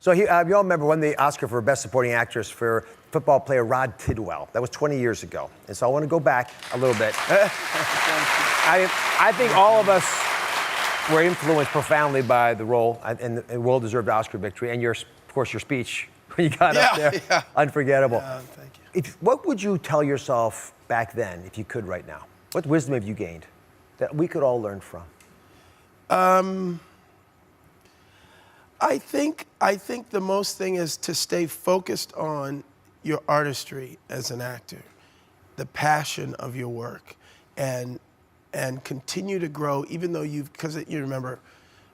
So you all remember won the Oscar for Best Supporting Actress for football player Rod Tidwell. That was 20 years ago. And so I want to go back a little bit. I think all of us were influenced profoundly by the role and well-deserved Oscar victory, and of course, your speech when you got up there. Yeah. Unforgettable. Thank you. What would you tell yourself back then, if you could right now? What wisdom have you gained that we could all learn from? I think the most thing is to stay focused on your artistry as an actor, the passion of your work, and continue to grow, even though because you remember,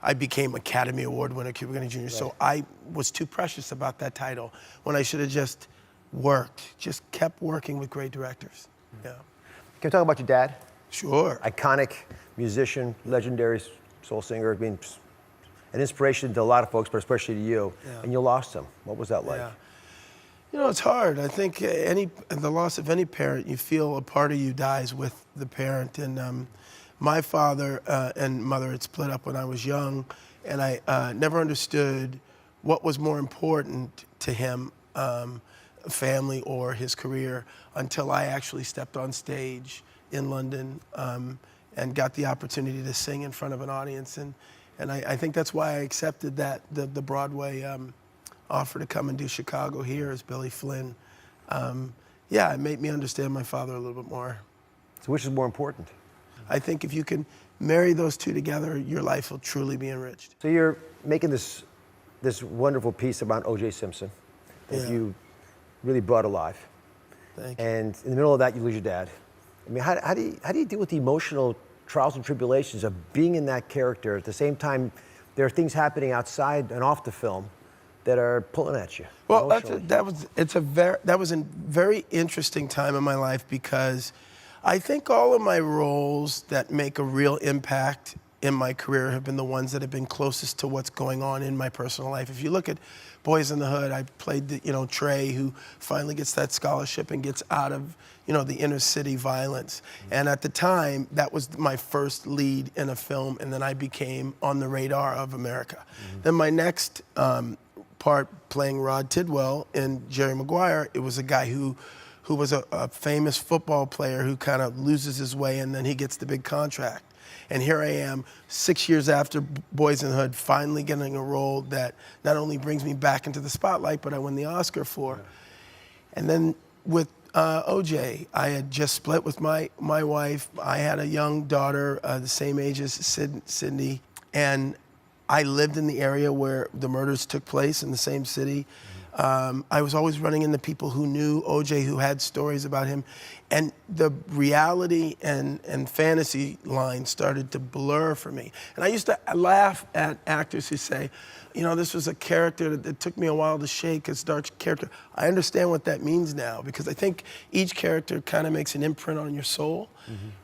I became Academy Award winner, Cuba Gooding Jr., right. So I was too precious about that title when I should have just kept working with great directors. Yeah. Can we talk about your dad? Sure. Iconic musician, legendary soul singer, being an inspiration to a lot of folks, but especially to you. Yeah. And you lost him. What was that like? Yeah. You know, it's hard. I think the loss of any parent, you feel a part of you dies with the parent. And my father and mother had split up when I was young, and I never understood what was more important to him, family or his career, until I actually stepped on stage in London and got the opportunity to sing in front of an audience. And I think that's why I accepted the Broadway offer to come and do Chicago here as Billy Flynn. Yeah, it made me understand my father a little bit more. So which is more important? I think if you can marry those two together, your life will truly be enriched. So you're making this wonderful piece about O.J. Simpson that you really brought alive. Thank you. And in the middle of that, you lose your dad. I mean, how do you deal with the emotional trials and tribulations of being in that character? At the same time, there are things happening outside and off the film that are pulling at you. Well, that was a very interesting time in my life, because I think all of my roles that make a real impact in my career have been the ones that have been closest to what's going on in my personal life. If you look at Boys in the Hood, I played Trey, who finally gets that scholarship and gets out of the inner city violence. And at the time, that was my first lead in a film, and then I became on the radar of America. Then my next part, playing Rod Tidwell in Jerry Maguire, it was a guy who was a famous football player who kind of loses his way, and then he gets the big contract. And here I am, 6 years after Boys in the Hood, finally getting a role that not only brings me back into the spotlight, but I win the Oscar for. Yeah. And then with O.J., I had just split with my wife. I had a young daughter the same age as Sydney, and I lived in the area where the murders took place in the same city. I was always running into people who knew O.J., who had stories about him. And the reality and fantasy lines started to blur for me. And I used to laugh at actors who say, this was a character that took me a while to shake, it's a dark character. I understand what that means now, because I think each character kind of makes an imprint on your soul.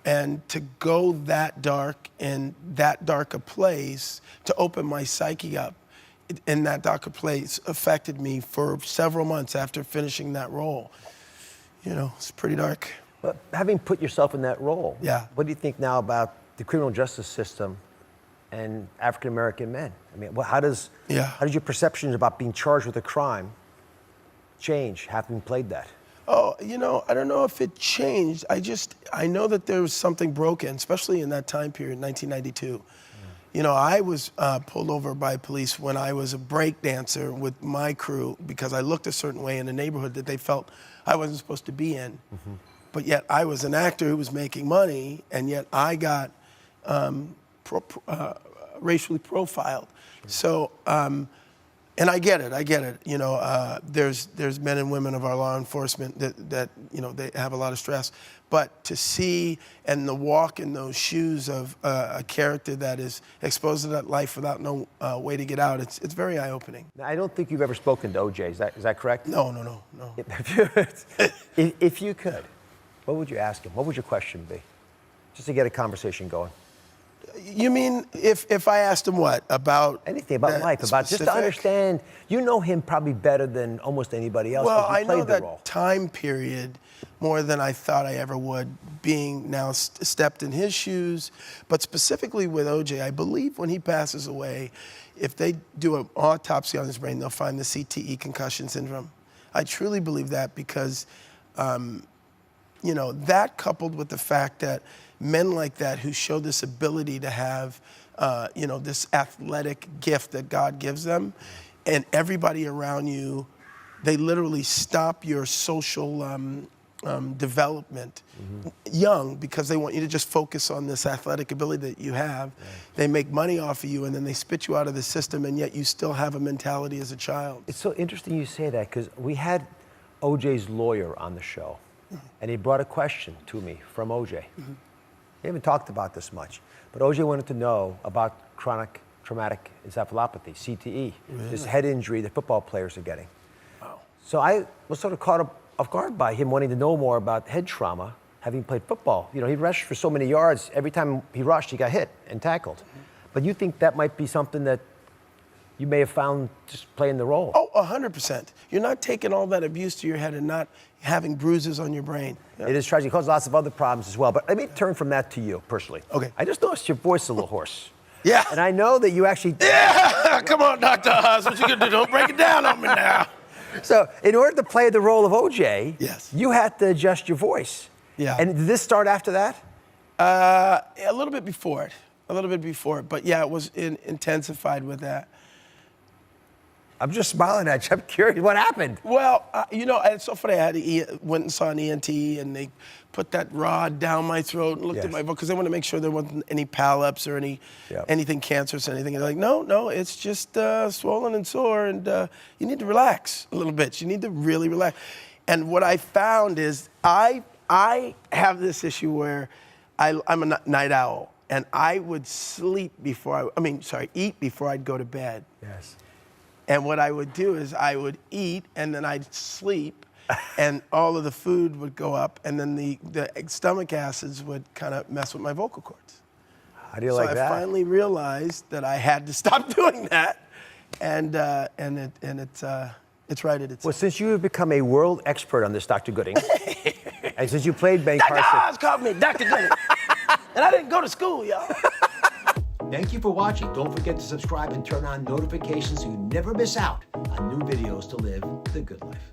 And to go that dark in that dark a place, to open my psyche up in that darker place, affected me for several months after finishing that role. It's pretty dark. But having put yourself in that role, what do you think now about the criminal justice system and African-American men? I mean, how does your perceptions about being charged with a crime change having played that? Oh, I don't know if it changed. I know that there was something broken, especially in that time period, 1992. I was pulled over by police when I was a break dancer with my crew because I looked a certain way in a neighborhood that they felt I wasn't supposed to be in. But yet I was an actor who was making money, and yet I got racially profiled. So, and I get it. There's men and women of our law enforcement that they have a lot of stress. But to see and the walk in those shoes of a character that is exposed to that life without no way to get out, it's very eye-opening. Now, I don't think you've ever spoken to O.J. Is that correct? No. If you could, what would you ask him? What would your question be? Just to get a conversation going. You mean if I asked him what? About anything about life, about just to understand. You know him probably better than almost anybody else. Well, I know that role. Time period more than I thought I ever would, being now stepped in his shoes. But specifically with O.J., I believe when he passes away, if they do an autopsy on his brain, they'll find the CTE, concussion syndrome. I truly believe that because, you know, that coupled with the fact that men like that who show this ability to have, you know, this athletic gift that God gives them, and everybody around you, they literally stop your social development young because they want you to just focus on this athletic ability that you have. Right. They make money off of you, and then they spit you out of the system, and yet you still have a mentality as a child. It's so interesting you say that, because we had OJ's lawyer on the show, and he brought a question to me from OJ. We haven't talked about this much, but OJ wanted to know about chronic traumatic encephalopathy, CTE, this head injury that football players are getting. Wow. So I was sort of caught off guard by him wanting to know more about head trauma, having played football. You know, he rushed for so many yards. Every time he rushed, he got hit and tackled. But you think that might be something that you may have found just playing the role? Oh, 100%. You're not taking all that abuse to your head and not having bruises on your brain. Yeah. It is tragic. It causes lots of other problems as well. But let me turn from that to you personally. Okay. I just noticed your voice a little hoarse. Yeah. And I know that you actually... Yeah! Come on, Dr. Oz. What you gonna do? Don't break it down on me now. So in order to play the role of OJ, yes, you had to adjust your voice. Yeah. And did this start after that? A little bit before it. A little bit before it. But yeah, it was intensified with that. I'm just smiling at you. I'm curious. What happened? Well, you know, it's so funny. I went and saw an ENT, and they put that rod down my throat and looked at my voice because they wanted to make sure there wasn't any polyps or anything cancerous or anything. And they're like, no, it's just swollen and sore, and you need to relax a little bit. You need to really relax. And what I found is I have this issue where I'm a night owl, and I would eat before I'd go to bed. Yes. And what I would do is I would eat, and then I'd sleep, and all of the food would go up, and then the stomach acids would kind of mess with my vocal cords. How do you like that? So I finally realized that I had to stop doing that, and it's right at its. Well, since you have become a world expert on this, Dr. Gooding, and since you played Ben Dr. Carson... Oz called me Dr. Gooding, and I didn't go to school, y'all. Thank you for watching. Don't forget to subscribe and turn on notifications so you never miss out on new videos to live the good life.